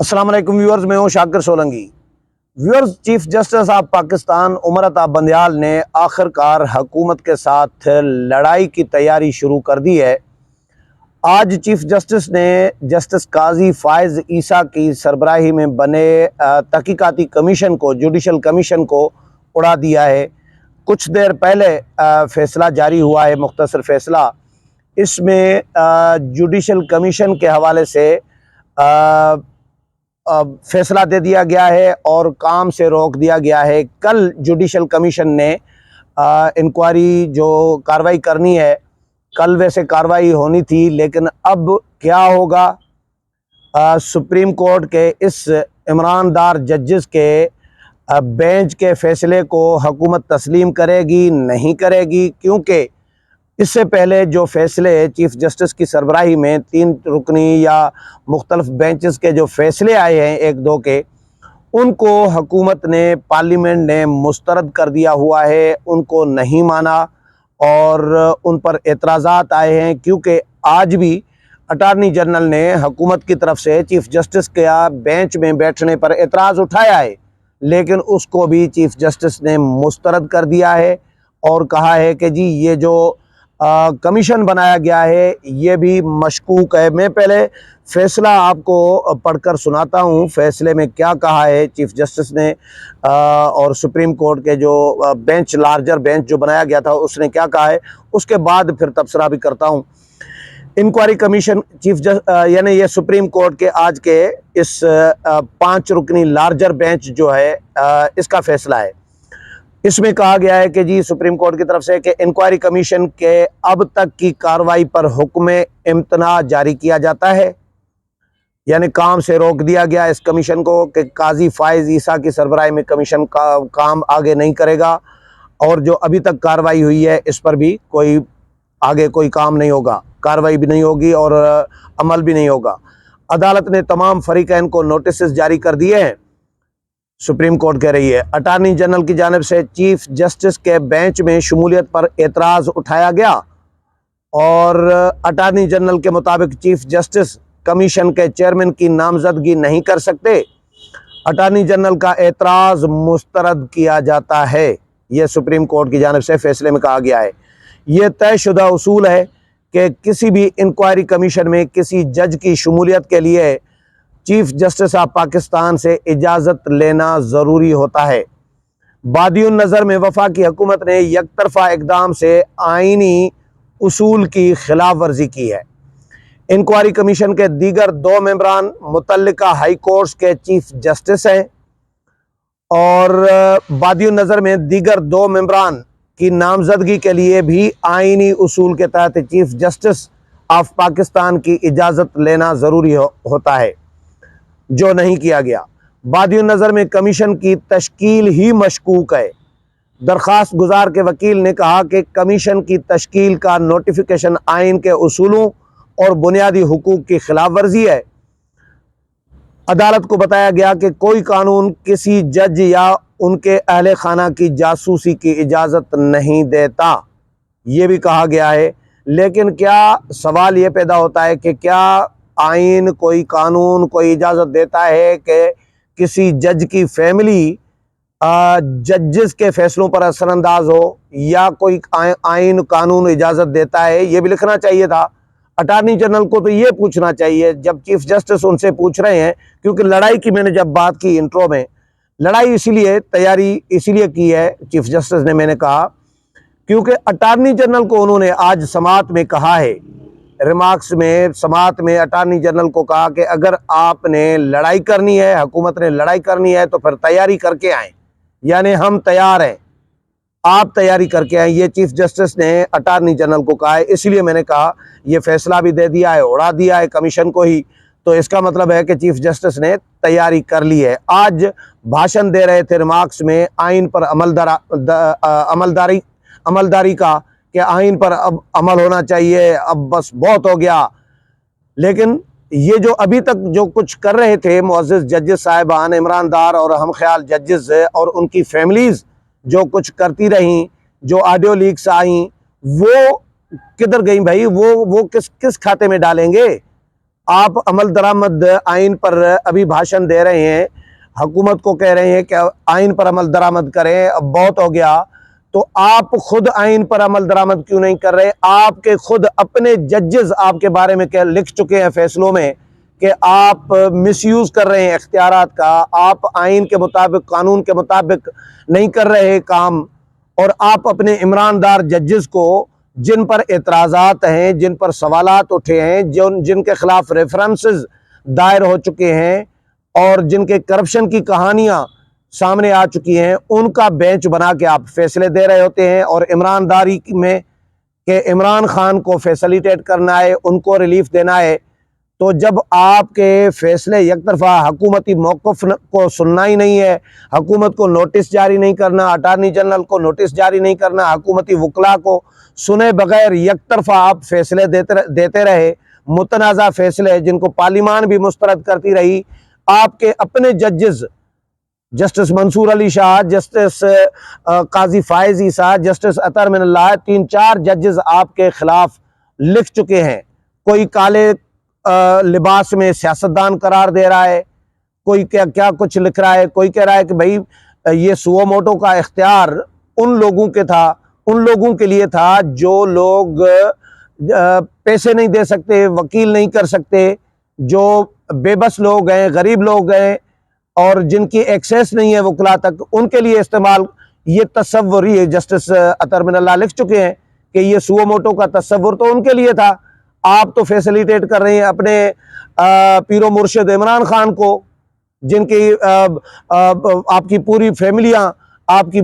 السلام علیکم ویورز، میں ہوں Shakir Solangi. Viewers, chief justice of Pakistan Umar Ata Bandial نے آخر کار حکومت کے ساتھ لڑائی کی تیاری شروع کر دی ہے۔ آج چیف جسٹس نے جسٹس قاضی فائز عیسیٰ کی سربراہی میں بنے تحقیقاتی کمیشن کو، جوڈیشل کمیشن کو اڑا دیا ہے۔ کچھ دیر پہلے فیصلہ جاری ہوا ہے، مختصر فیصلہ۔ اس میں جوڈیشل کمیشن کے حوالے سے فیصلہ دے دیا گیا ہے اور کام سے روک دیا گیا ہے۔ کل جوڈیشل کمیشن نے انکوائری جو کاروائی کرنی ہے، کل ویسے کاروائی ہونی تھی، لیکن اب کیا ہوگا؟ سپریم کورٹ کے اس عمران دار ججز کے بینچ کے فیصلے کو حکومت تسلیم کرے گی نہیں کرے گی؟ کیونکہ اس سے پہلے جو فیصلے چیف جسٹس کی سربراہی میں 3 رکنی یا مختلف بینچز کے جو فیصلے آئے ہیں 1-2 کے، ان کو حکومت نے، پارلیمنٹ نے مسترد کر دیا ہوا ہے، ان کو نہیں مانا اور ان پر اعتراضات آئے ہیں۔ کیونکہ آج بھی اٹارنی جنرل نے حکومت کی طرف سے چیف جسٹس کے بینچ میں بیٹھنے پر اعتراض اٹھایا ہے، لیکن اس کو بھی چیف جسٹس نے مسترد کر دیا ہے اور کہا ہے کہ جی یہ جو کمیشن بنایا گیا ہے یہ بھی مشکوک ہے۔ میں پہلے فیصلہ آپ کو پڑھ کر سناتا ہوں، فیصلے میں کیا کہا ہے چیف جسٹس نے اور سپریم کورٹ کے جو بینچ، لارجر بینچ جو بنایا گیا تھا، اس نے کیا کہا ہے، اس کے بعد پھر تبصرہ بھی کرتا ہوں۔ انکوائری کمیشن یعنی یہ سپریم کورٹ کے آج کے اس 5 رکنی لارجر بینچ جو ہے اس کا فیصلہ ہے۔ اس میں کہا گیا ہے کہ جی سپریم کورٹ کی طرف سے کہ انکوائری کمیشن کے اب تک کی کارروائی پر حکم امتناع جاری کیا جاتا ہے، یعنی کام سے روک دیا گیا اس کمیشن کو کہ قاضی فائز عیسیٰ کی سربراہی میں کمیشن کا کام آگے نہیں کرے گا، اور جو ابھی تک کارروائی ہوئی ہے اس پر بھی آگے کوئی کام نہیں ہوگا، کارروائی بھی نہیں ہوگی اور عمل بھی نہیں ہوگا۔ عدالت نے تمام فریقین کو نوٹسز جاری کر دیے ہیں، سپریم کورٹ کہہ رہی ہے۔ اٹارنی جنرل کی جانب سے چیف جسٹس کے بینچ میں شمولیت پر اعتراض اٹھایا گیا اور اٹارنی جنرل کے مطابق چیف جسٹس کمیشن کے چیئرمین کی نامزدگی نہیں کر سکتے۔ اٹارنی جنرل کا اعتراض مسترد کیا جاتا ہے، یہ سپریم کورٹ کی جانب سے فیصلے میں کہا گیا ہے۔ یہ طے شدہ اصول ہے کہ کسی بھی انکوائری کمیشن میں کسی جج کی شمولیت کے لیے چیف جسٹس آف پاکستان سے اجازت لینا ضروری ہوتا ہے۔ بادی النظر میں وفاقی حکومت نے یک طرفہ اقدام سے آئینی اصول کی خلاف ورزی کی ہے۔ انکوائری کمیشن کے دیگر 2 ممبران متعلقہ ہائی کورٹس کے چیف جسٹس ہیں اور بادی النظر میں دیگر 2 ممبران کی نامزدگی کے لیے بھی آئینی اصول کے تحت چیف جسٹس آف پاکستان کی اجازت لینا ضروری ہوتا ہے، جو نہیں کیا گیا۔ بادی النظر میں کمیشن کی تشکیل ہی مشکوک ہے۔ درخواست گزار کے وکیل نے کہا کہ کمیشن کی تشکیل کا نوٹیفیکیشن آئین کے اصولوں اور بنیادی حقوق کی خلاف ورزی ہے۔ عدالت کو بتایا گیا کہ کوئی قانون کسی جج یا ان کے اہل خانہ کی جاسوسی کی اجازت نہیں دیتا، یہ بھی کہا گیا ہے۔ لیکن کیا سوال یہ پیدا ہوتا ہے کہ کیا آئین، کوئی قانون، کوئی اجازت دیتا ہے کہ کسی جج کی فیملی ججز کے فیصلوں پر اثر انداز ہو، یا کوئی آئین، قانون اجازت دیتا ہے؟ یہ بھی لکھنا چاہیے تھا۔ اٹارنی جنرل کو تو یہ پوچھنا چاہیے جب چیف جسٹس ان سے پوچھ رہے ہیں، کیونکہ لڑائی کی میں نے جب بات کی انٹرو میں، لڑائی تیاری اسی لیے کی ہے چیف جسٹس نے، میں نے کہا کیونکہ اٹارنی جنرل کو انہوں نے آج سماعت میں کہا ہے، ریمارکس میں، سماعت میں اٹارنی جنرل کو کہا کہ اگر آپ نے لڑائی کرنی ہے، حکومت نے لڑائی کرنی ہے تو پھر تیاری کر کے آئیں، یعنی ہم تیار ہیں، آپ تیاری کر کے آئیں۔ یہ چیف جسٹس نے اٹارنی جنرل کو کہا ہے، اس لیے میں نے کہا یہ فیصلہ بھی دے دیا ہے، اڑا دیا ہے کمیشن کو ہی، تو اس کا مطلب ہے کہ چیف جسٹس نے تیاری کر لی ہے۔ آج بھاشن دے رہے تھے ریمارکس میں آئین پر عملداری کا، کہ آئین پر اب عمل ہونا چاہیے، اب بس بہت ہو گیا۔ لیکن یہ جو ابھی تک جو کچھ کر رہے تھے معزز ججز صاحبان، عمران دار اور ہم خیال ججز اور ان کی فیملیز جو کچھ کرتی رہیں، جو آڈیو لیکس آئیں، وہ کدھر گئیں بھائی؟ وہ کس کھاتے میں ڈالیں گے؟ آپ عمل درآمد آئین پر ابھی بھاشن دے رہے ہیں، حکومت کو کہہ رہے ہیں کہ آئین پر عمل درآمد کریں، اب بہت ہو گیا، تو آپ خود آئین پر عمل درآمد کیوں نہیں کر رہے؟ آپ کے خود اپنے ججز آپ کے بارے میں لکھ چکے ہیں فیصلوں میں کہ آپ مس یوز کر رہے ہیں اختیارات کا، آپ آئین کے مطابق، قانون کے مطابق نہیں کر رہے کام، اور آپ اپنے عمران دار ججز کو، جن پر اعتراضات ہیں، جن پر سوالات اٹھے ہیں، جن کے خلاف ریفرنسز دائر ہو چکے ہیں اور جن کے کرپشن کی کہانیاں سامنے آ چکی ہیں، ان کا بینچ بنا کے آپ فیصلے دے رہے ہوتے ہیں، اور عمران داری میں کہ عمران خان کو فیسلیٹیٹ کرنا ہے، ان کو ریلیف دینا ہے۔ تو جب آپ کے فیصلے یک طرفہ حکومتی موقف کو سننا ہی نہیں ہے، حکومت کو نوٹس جاری نہیں کرنا، اٹارنی جنرل کو نوٹس جاری نہیں کرنا، حکومتی وکلاء کو سنے بغیر یک طرفہ آپ فیصلے دیتے رہے، متنازع فیصلے جن کو پارلیمان بھی مسترد کرتی رہی، آپ کے اپنے ججز جسٹس منصور علی شاہ، جسٹس قاضی فائز عیسیٰ، جسٹس اطہر من اللہ، 3-4 ججز آپ کے خلاف لکھ چکے ہیں۔ کوئی کالے لباس میں سیاستدان قرار دے رہا ہے، کوئی کیا کچھ لکھ رہا ہے، کوئی کہہ رہا ہے کہ بھائی یہ سو موٹو کا اختیار ان لوگوں کے لیے تھا جو لوگ پیسے نہیں دے سکتے، وکیل نہیں کر سکتے، جو بے بس لوگ ہیں، غریب لوگ ہیں، اور جن کی ایکسیس نہیں ہے وکلاء تک، ان کے لیے استعمال۔ یہ تصور یہ جسٹس اطہر من اللہ لکھ چکے ہیں کہ یہ سو موٹو کا تصور تو ان کے لیے تھا۔ آپ تو فیسلیٹیٹ کر رہے ہیں اپنے پیر و مرشد عمران خان کو، جن کی آپ کی پوری فیملیاں آپ کی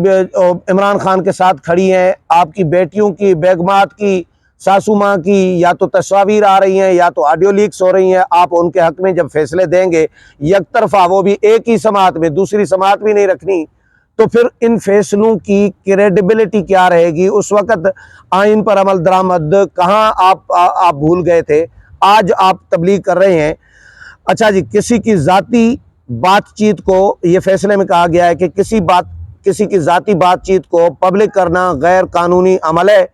عمران خان کے ساتھ کھڑی ہیں، آپ کی بیٹیوں کی، بیگمات کی، ساسو ماں کی یا تو تصاویر آ رہی ہیں یا تو آڈیو لیکس ہو رہی ہیں۔ آپ ان کے حق میں جب فیصلے دیں گے یک طرفہ، وہ بھی ایک ہی سماعت میں، دوسری سماعت بھی نہیں رکھنی، تو پھر ان فیصلوں کی کریڈیبلٹی کیا رہے گی؟ اس وقت آئین پر عمل درآمد کہاں آپ بھول گئے تھے، آج آپ تبلیغ کر رہے ہیں۔ اچھا جی، کسی کی ذاتی بات چیت کو، یہ فیصلے میں کہا گیا ہے کہ کسی کی ذاتی بات چیت کو پبلک کرنا غیر قانونی عمل ہے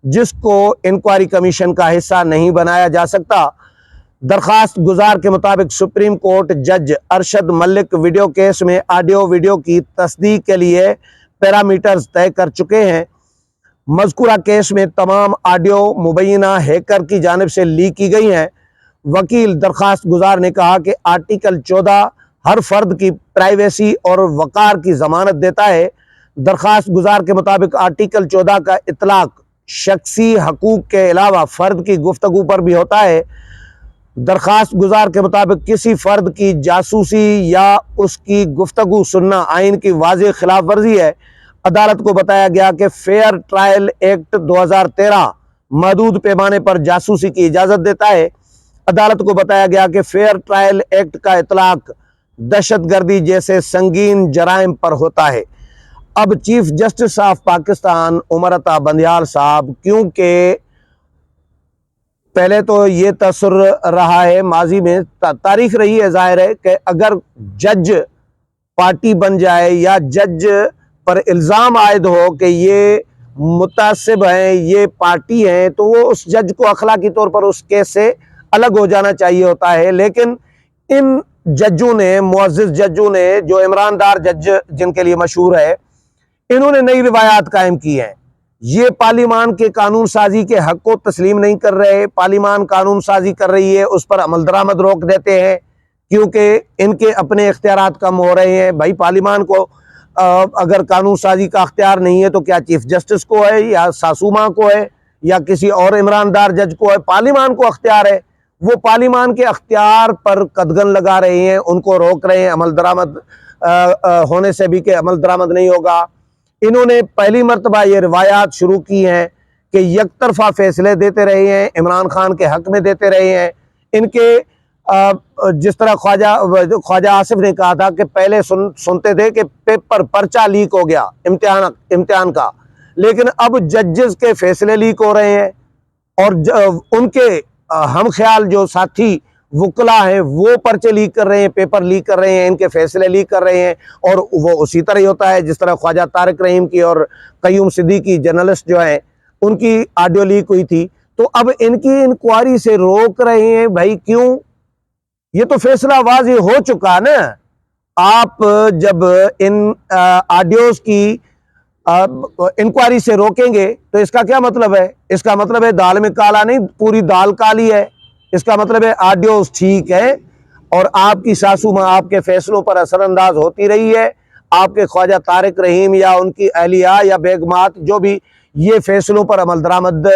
جس کو انکوائری کمیشن کا حصہ نہیں بنایا جا سکتا۔ درخواست گزار کے مطابق سپریم کورٹ جج ارشد ملک ویڈیو کیس میں آڈیو ویڈیو کی تصدیق کے لیے پیرامیٹرز طے کر چکے ہیں۔ مذکورہ کیس میں تمام آڈیو مبینہ ہیکر کی جانب سے لیک کی گئی ہیں۔ وکیل درخواست گزار نے کہا کہ آرٹیکل 14 ہر فرد کی پرائیویسی اور وقار کی ضمانت دیتا ہے۔ درخواست گزار کے مطابق آرٹیکل 14 کا اطلاق شخصی حقوق کے علاوہ فرد کی گفتگو پر بھی ہوتا ہے۔ درخواست گزار کے مطابق کسی فرد کی جاسوسی یا اس کی گفتگو سننا آئین کی واضح خلاف ورزی ہے۔ عدالت کو بتایا گیا کہ فیئر ٹرائل ایکٹ 2013 محدود پیمانے پر جاسوسی کی اجازت دیتا ہے۔ عدالت کو بتایا گیا کہ فیئر ٹرائل ایکٹ کا اطلاق دہشت گردی جیسے سنگین جرائم پر ہوتا ہے۔ اب chief justice of Pakistan Umar Ata Bandial صاحب، کیونکہ پہلے تو یہ تاثر رہا ہے، ماضی میں تاریخ رہی ہے، ظاہر ہے کہ اگر جج پارٹی بن جائے یا جج پر الزام عائد ہو کہ یہ متعصب ہیں، یہ پارٹی ہیں، تو وہ اس جج کو اخلاقی طور پر اس کیس سے الگ ہو جانا چاہیے ہوتا ہے۔ لیکن ان ججوں نے، معزز ججوں نے، جو عمران دار جج جن کے لیے مشہور ہے، انہوں نے نئی روایات قائم کی ہیں۔ یہ پارلیمان کے قانون سازی کے حق کو تسلیم نہیں کر رہے، پارلیمان قانون سازی کر رہی ہے، اس پر عمل درآمد روک دیتے ہیں کیونکہ ان کے اپنے اختیارات کم ہو رہے ہیں۔ بھائی پارلیمان کو اگر قانون سازی کا اختیار نہیں ہے تو کیا چیف جسٹس کو ہے یا ساسو ماں کو ہے یا کسی اور عمران دار جج کو ہے؟ پارلیمان کو اختیار ہے۔ وہ پارلیمان کے اختیار پر قدغن لگا رہے ہیں، ان کو روک رہے ہیں عمل درآمد ہونے سے بھی کہ عمل درآمد نہیں ہوگا۔ انہوں نے پہلی مرتبہ یہ روایات شروع کی ہیں کہ یک طرفہ فیصلے دیتے رہے ہیں، عمران خان کے حق میں دیتے رہے ہیں۔ ان کے جس طرح خواجہ آصف نے کہا تھا کہ پہلے سنتے تھے کہ پیپر پرچہ لیک ہو گیا امتحان کا، لیکن اب ججز کے فیصلے لیک ہو رہے ہیں، اور ان کے ہم خیال جو ساتھی وکلا ہیں وہ پرچے لیک کر رہے ہیں، پیپر لیک کر رہے ہیں، ان کے فیصلے لیک کر رہے ہیں، اور وہ اسی طرح ہی ہوتا ہے جس طرح خواجہ طارق رحیم کی اور قیوم صدیقی جرنلسٹ جو ہیں ان کی آڈیو لیک ہوئی تھی۔ تو اب ان کی انکوائری سے روک رہے ہیں۔ بھائی کیوں؟ یہ تو فیصلہ واضح ہو چکا نا. آپ جب ان آڈیوز کی انکوائری سے روکیں گے تو اس کا کیا مطلب ہے؟ اس کا مطلب ہے دال میں کالا نہیں، پوری دال کالی ہے. اس کا مطلب ہے آڈیوز ٹھیک ہے اور آپ کی ساسو ماں آپ کے فیصلوں پر اثر انداز ہوتی رہی ہے. آپ کے خواجہ طارق رحیم یا ان کی اہلیہ یا بیگمات جو بھی یہ فیصلوں پر عمل درآمد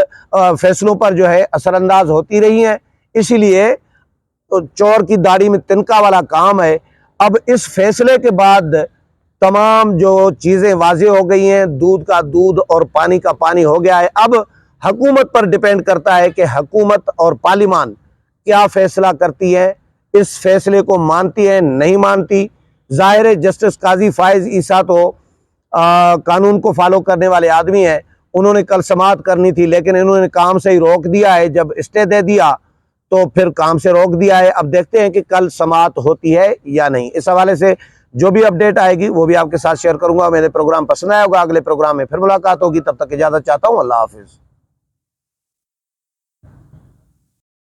فیصلوں پر جو ہے اثر انداز ہوتی رہی ہیں. اسی لیے چور کی داڑھی میں تنکا والا کام ہے. اب اس فیصلے کے بعد تمام جو چیزیں واضح ہو گئی ہیں، دودھ کا دودھ اور پانی کا پانی ہو گیا ہے. اب حکومت پر ڈیپینڈ کرتا ہے کہ حکومت اور پارلیمان کیا فیصلہ کرتی ہے، اس فیصلے کو مانتی ہے نہیں مانتی. ظاہر ہے جسٹس قاضی فائز عیسیٰ تو قانون کو فالو کرنے والے آدمی ہیں، انہوں نے کل سماعت کرنی تھی لیکن انہوں نے کام سے ہی روک دیا ہے. جب اسٹے دے دیا تو پھر کام سے روک دیا ہے. اب دیکھتے ہیں کہ کل سماعت ہوتی ہے یا نہیں. اس حوالے سے جو بھی اپڈیٹ آئے گی وہ بھی آپ کے ساتھ شیئر کروں گا. میرے پروگرام پسند آیا ہوگا، اگلے پروگرام میں پھر ملاقات ہوگی. تب تک اجازت چاہتا ہوں. اللہ حافظ.